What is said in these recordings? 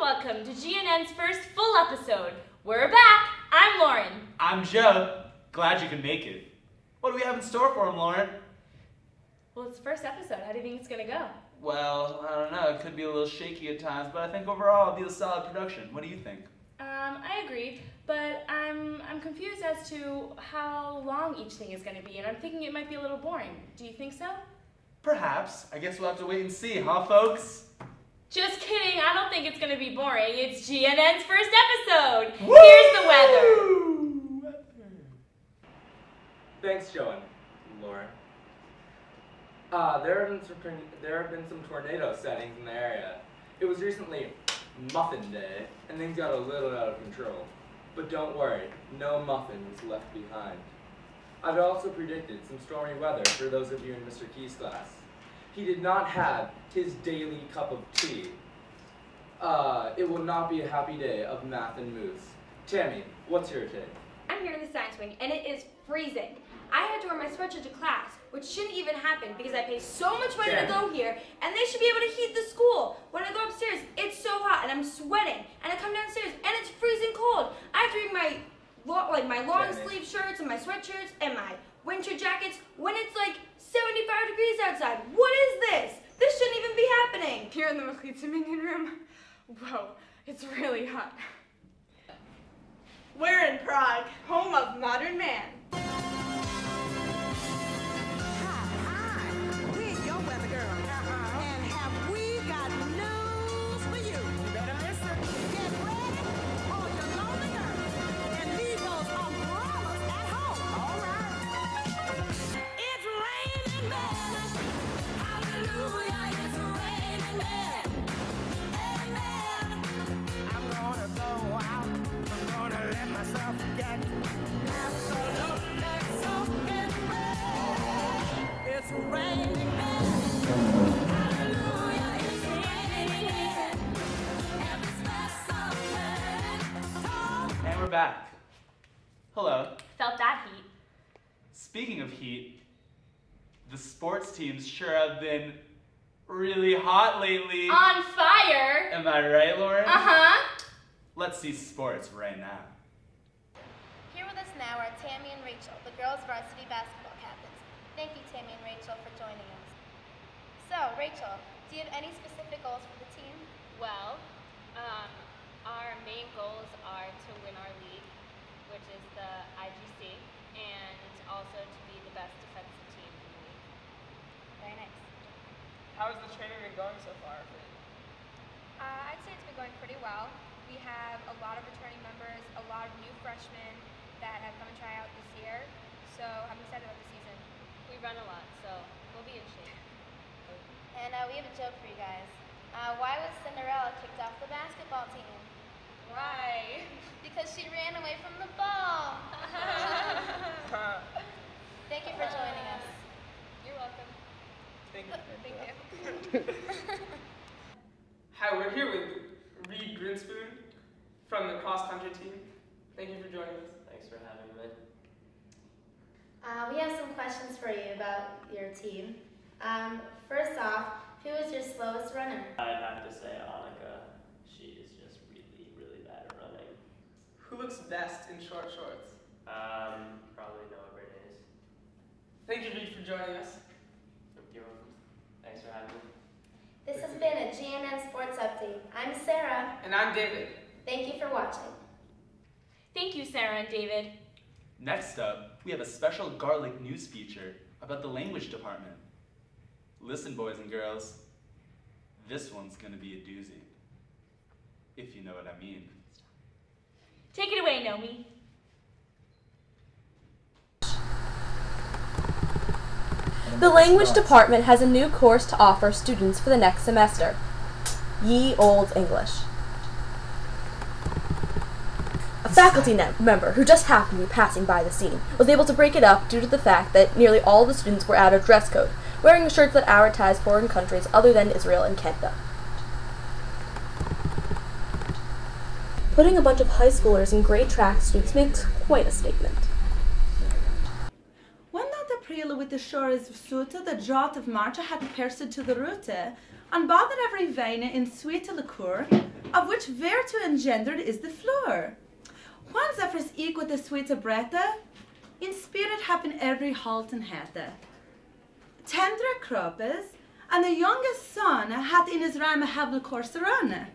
welcome to GNN's first full episode. We're back. I'm Lauren. I'm Joe. Glad you can make it. What do we have in store for him, Lauren? Well, it's the first episode. How do you think it's going to go? Well, I don't know. It could be a little shaky at times, but I think overall it'll be a solid production. What do you think? I agree, but I'm confused as to how long each thing is going to be, and I'm thinking it might be a little boring. Do you think so? Perhaps. I guess we'll have to wait and see, huh, folks? Just kidding. I don't think it's going to be boring. It's GNN's first episode. Woo! Here's the weather. Thanks, Joe and Lauren. There have been some tornado sightings in the area. It was recently Muffin Day, and things got a little out of control. But don't worry, no muffins left behind. I've also predicted some stormy weather for those of you in Mr. Key's class. He did not have his daily cup of tea. It will not be a happy day of math and moose. Tammy, what's your take? I'm here in the science wing, and it is freezing. I had to wear my sweatshirt to class, which shouldn't even happen because I pay so much money to go here, and they should be able to heat the school. When I go upstairs, it's so hot, and I'm sweating, and I come downstairs, and it's freezing cold. I have to bring my long sleeve shirts and my sweatshirts and my winter jackets when it's like 75 degrees outside. What is this? This shouldn't even be happening. Here in the Machlitzimingen room, whoa, it's really hot. We're in Prague, home of modern man. And we're back. Hello. Felt that heat. Speaking of heat, the sports teams sure have been really hot lately. On fire. Am I right, Lauren? Uh-huh. Let's see sports right now. Here with us now are Tammy and Rachel, the girls' varsity basketball captains. Thank you, Tammy and Rachel, for joining us. So, Rachel, do you have any specific goals for the team? Well, our main goals are to win our league, which is the IGC, and also to be the best defensive team in the league. Very nice. How has the training been going so far for you? I'd say it's been going pretty well. We have a lot of returning members, a lot of new freshmen that have come and try out this year, so I'm excited about the season. We run a lot, so we'll be in shape. And we have a joke for you guys. Why was Cinderella kicked off the basketball team? Why? Because she ran away from the ball. Thank you for joining us. You're welcome. Thank Thank you. Hi, we're here with Reed Grinspoon from the cross-country team. Thank you for joining us. Thanks for having me. We have some questions for you about your team. First off, who is your slowest runner? I'd have to say Annika. She is just really, really bad at running. Who looks best in short shorts? Probably Noah Bernays. Thank you, Reed, for joining us. You're welcome. Thanks for having me. This has been a GNN Sports Update. I'm Sarah. And I'm David. Thank you for watching. Thank you, Sarah and David. Next up, we have a special garlic news feature about the language department. Listen, boys and girls, this one's gonna be a doozy, if you know what I mean. Take it away, Nomi. The language department has a new course to offer students for the next semester. Ye Olde English. A faculty member who just happened to be passing by the scene was able to break it up due to the fact that nearly all the students were out of dress code, wearing shirts that advertise foreign countries other than Israel and Canada. Putting a bunch of high schoolers in gray tracksuits makes quite a statement. April with de shores soete de drought of Marcha had persid to the route, and bothered every veine in sweete liqueur, of which virtue engendered is the floor. One zephyrs equal the sweet brete, in spirit happen every halt and hete. Tendre croppes, and the youngest son hath in his rhyme a havel course run.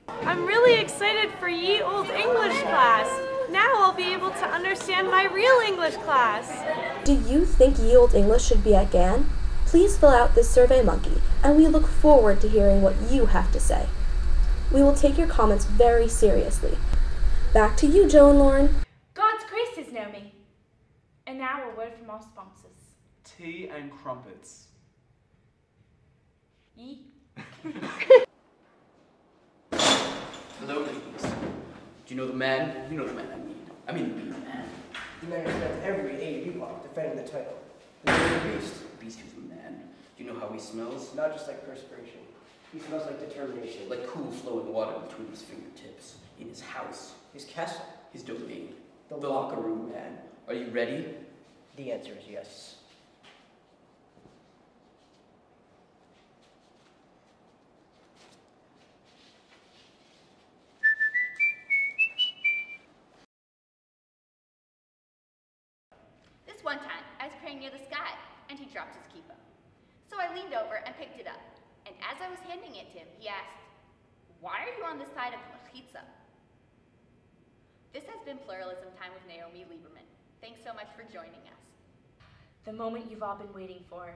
I'm really excited for Ye Old English class. Now I'll be able to understand my real English class. Do you think Ye Old English should be at Gann? Please fill out this Survey Monkey, and we look forward to hearing what you have to say. We will take your comments very seriously. Back to you, Joe and Lauren. God's graces, Naomi. And now a word from our sponsors. Tea and crumpets. Ye. Hello, ladies. Do you know the man? You know the man I mean the man. The man who spent every AU defending the title. The man of the beast. The beast is the man. Do you know how he smells? Not just like perspiration. He smells like determination. Like cool flowing water between his fingertips. In his house. His castle. His domain. The locker room, man. Are you ready? The answer is yes. This one time, I was praying near the sky, and he dropped his kippah. So I leaned over and picked it up, and as I was handing it to him, he asked, "Why are you on the side of Mechitza?" This has been Pluralism Time with Naomi Lieberman. Thanks so much for joining us. The moment you've all been waiting for.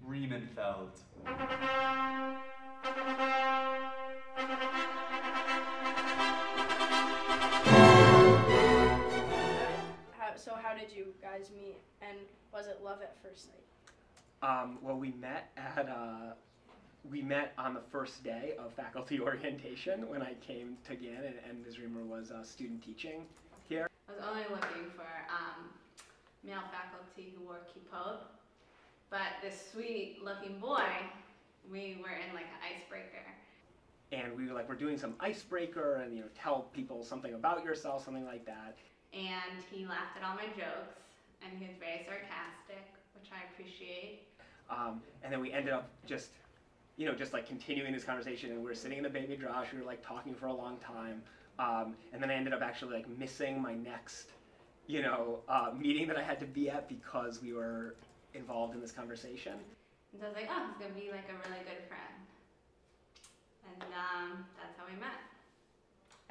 Riemenfeld. So how did you guys meet, and was it love at first sight? Well, we met on the first day of faculty orientation when I came to Gann, and Ms. Reamer was student teaching here. I was only looking for male faculty who wore kippot, but this sweet-looking boy, we were in like an icebreaker. And we we're doing some icebreaker, and tell people something about yourself, something like that. And he laughed at all my jokes, and he was very sarcastic, which I appreciate. And then we ended up just continuing this conversation, and we were sitting in the baby Josh, we were talking for a long time, and then I ended up actually missing my next, meeting that I had to be at because we were involved in this conversation. And so I was like, oh, he's gonna be like a really good friend. And that's how we met.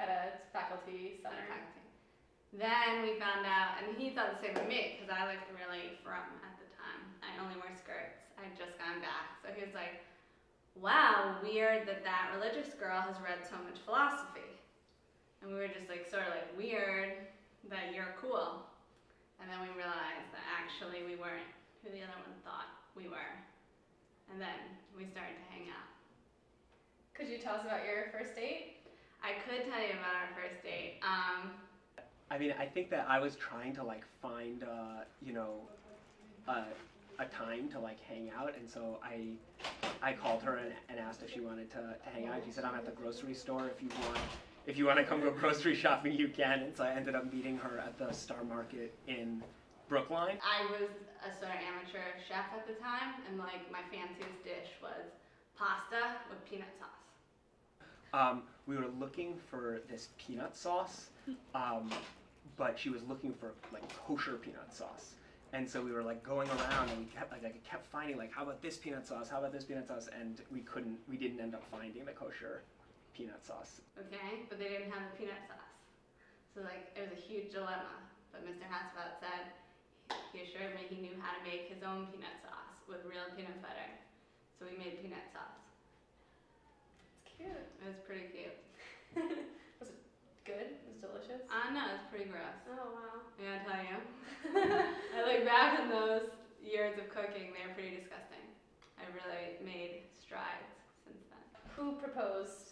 At a faculty center. Then we found out, and he thought the same with me, because I looked really frum at the time. I only wear skirts. I had just gone back. So he was like, wow, weird that religious girl has read so much philosophy. And we were just sort of weird that you're cool. And then we realized that actually we weren't who the other one thought we were. And then we started to hang out. Could you tell us about your first date? I could tell you about our first date. I think that I was trying to find a time to hang out, and so I called her and asked if she wanted to hang out. She said, "I'm at the grocery store. If you want to come go grocery shopping, you can." And so I ended up meeting her at the Star Market in Brookline. I was a sort of amateur chef at the time, and my fanciest dish was pasta with peanut sauce. We were looking for this peanut sauce, but she was looking for kosher peanut sauce. And so we were going around, and we kept I kept finding how about this peanut sauce? How about this peanut sauce? And we didn't end up finding the kosher peanut sauce. Okay, but they didn't have the peanut sauce. So it was a huge dilemma. But Mr. Hasselhout said he assured me he knew how to make his own peanut sauce with real peanut butter. So we made peanut sauce. It's cute. It was pretty cute. Was it good? It was delicious? No, it's pretty gross. Oh, wow. I gotta tell you. I look back on those years of cooking, they're pretty disgusting. I really made strides since then. Who proposed?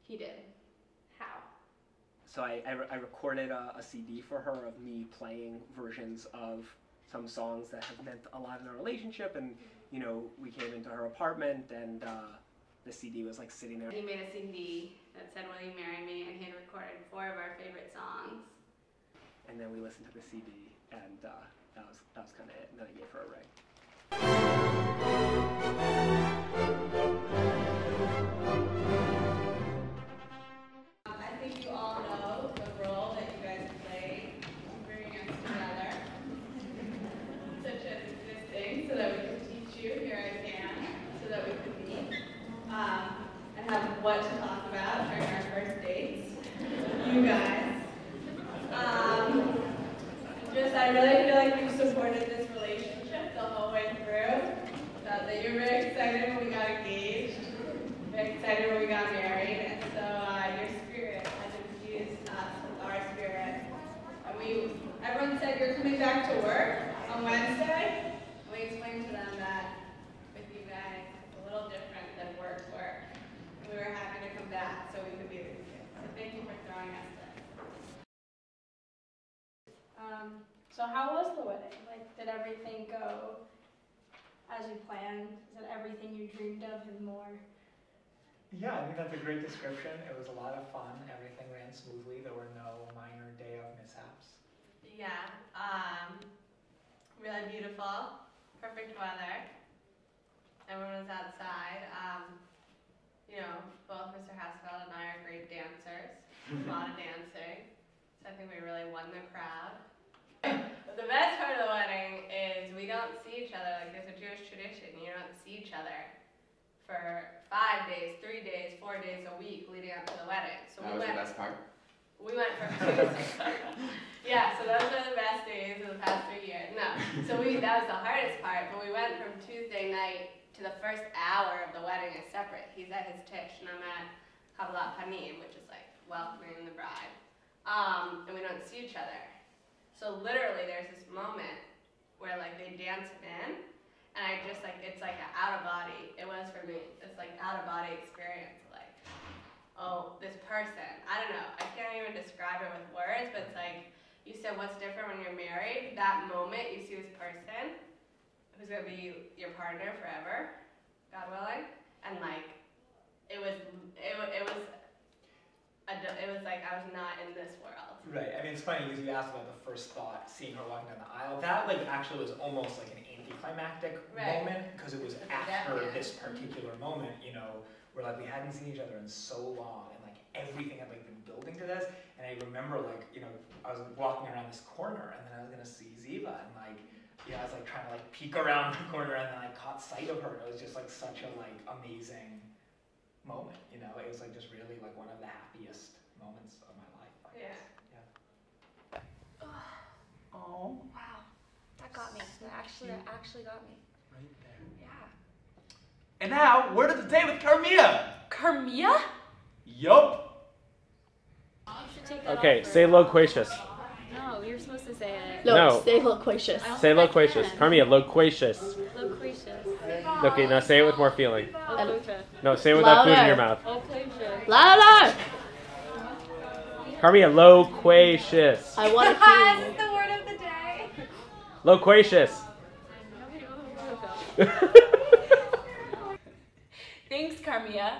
He did. How? So I recorded a CD for her of me playing versions of some songs that have meant a lot in our relationship, and we came into her apartment, and the CD was sitting there. He made a CD that said, "Will you marry me?" and he had recorded 4 of our favorite songs. And then we listened to the CD, and that was kind of it. And then I gave her a ring. that so we could be with you. So thank you for throwing us this. So how was the wedding? Like, did everything go as you planned? Is it everything you dreamed of and more? Yeah, I think that's a great description. It was a lot of fun. Everything ran smoothly. There were no minor day of mishaps. Yeah, really beautiful, perfect weather. Everyone was outside. You know, both Mr. Haskell and I are great dancers. A lot of dancing. So I think we really won the crowd. But the best part of the wedding is we don't see each other. Like, there's a Jewish tradition. You don't see each other for 5 days, 3 days, 4 days a week leading up to the wedding. So That was the best part? We went from Tuesday. Yeah, so those are the best days of the past 3 years. No, so that was the hardest part, but we went from Tuesday night to the first hour of the wedding is separate. He's at his tish, and I'm at Kabbalat Panim, which is like welcoming the bride. And we don't see each other. So literally there's this moment where like they dance him in, and I just like, it's like an out of body, it was for me, this like out of body experience, like, oh, this person, I don't know, I can't even describe it with words, but it's like, you said what's different when you're married, that moment you see this person who's gonna be your partner forever, God willing, and like, it was like I was not in this world. Right. I mean, it's funny because you asked about the first thought, seeing her walking down the aisle. That like actually was almost like an anticlimactic moment because it was after this particular moment, you know, where like we hadn't seen each other in so long and like everything had like been building to this. And I remember like, you know, I was walking around this corner and then I was gonna see Ziva and like, yeah, I was like trying to like peek around the corner and then I caught sight of her. And it was just like such a like amazing moment, you know. It was like just really like one of the happiest moments of my life. Yeah. Oh. Wow. That got me. That actually got me. Right there. Yeah. And now, word of the day with Carmia. Carmia? Yup. Okay, say loquacious. No, you're supposed to say it. No. Say loquacious. Say loquacious. Carmia, loquacious. Loquacious. Okay, now say it with more feeling. Loquacious. No, say it without food in your mouth. Loquacious. Louder! Carmia, loquacious. I want to That's the word of the day. Loquacious. Thanks, Carmia.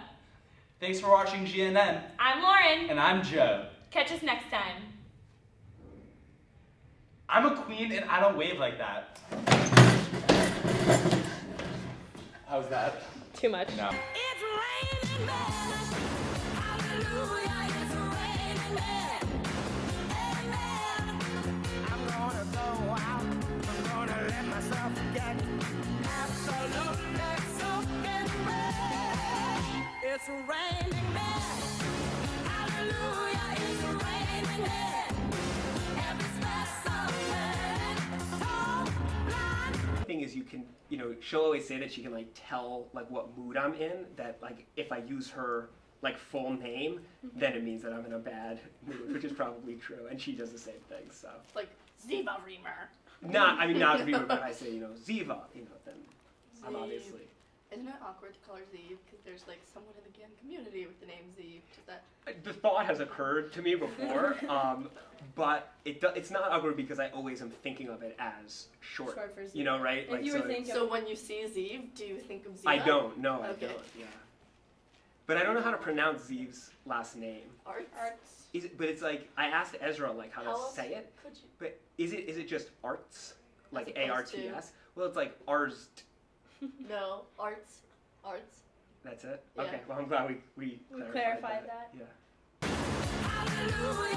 Thanks for watching GNN. I'm Lauren. And I'm Joe. Catch us next time. I'm a queen and I don't wave like that. How's that? Too much. No. It's raining men. Hallelujah, it's raining men. Every special man. Tall, blind. The thing is, you can, you know, she'll always say that she can like tell like what mood I'm in. That like if I use her like full name, then it means that I'm in a bad mood, which is probably true. And she does the same thing. So like Ziva Reamer. not Reamer, but I say, you know, Ziva, you know, then I'm obviously. Isn't it awkward to call her Zeev? Because there's like someone in the Gann community with the name Zeev. Does that? The thought has occurred to me before, but it's not awkward because I always am thinking of it as short Short for Zeev. you know, right? If Like, you were thinking, so when you see Zeev, do you think of Ziva? I don't. No, I Okay. don't. Yeah. But I don't know how to pronounce Zeev's last name. Arts. Is it, but it's like I asked Ezra like how How to else say it. could you? But is it just arts? Like As opposed to- ARTS? Well, it's like Ars. No, arts. Arts. That's it. Yeah. Okay. Well, I'm glad we clarified clarified that. that. Yeah. Hallelujah.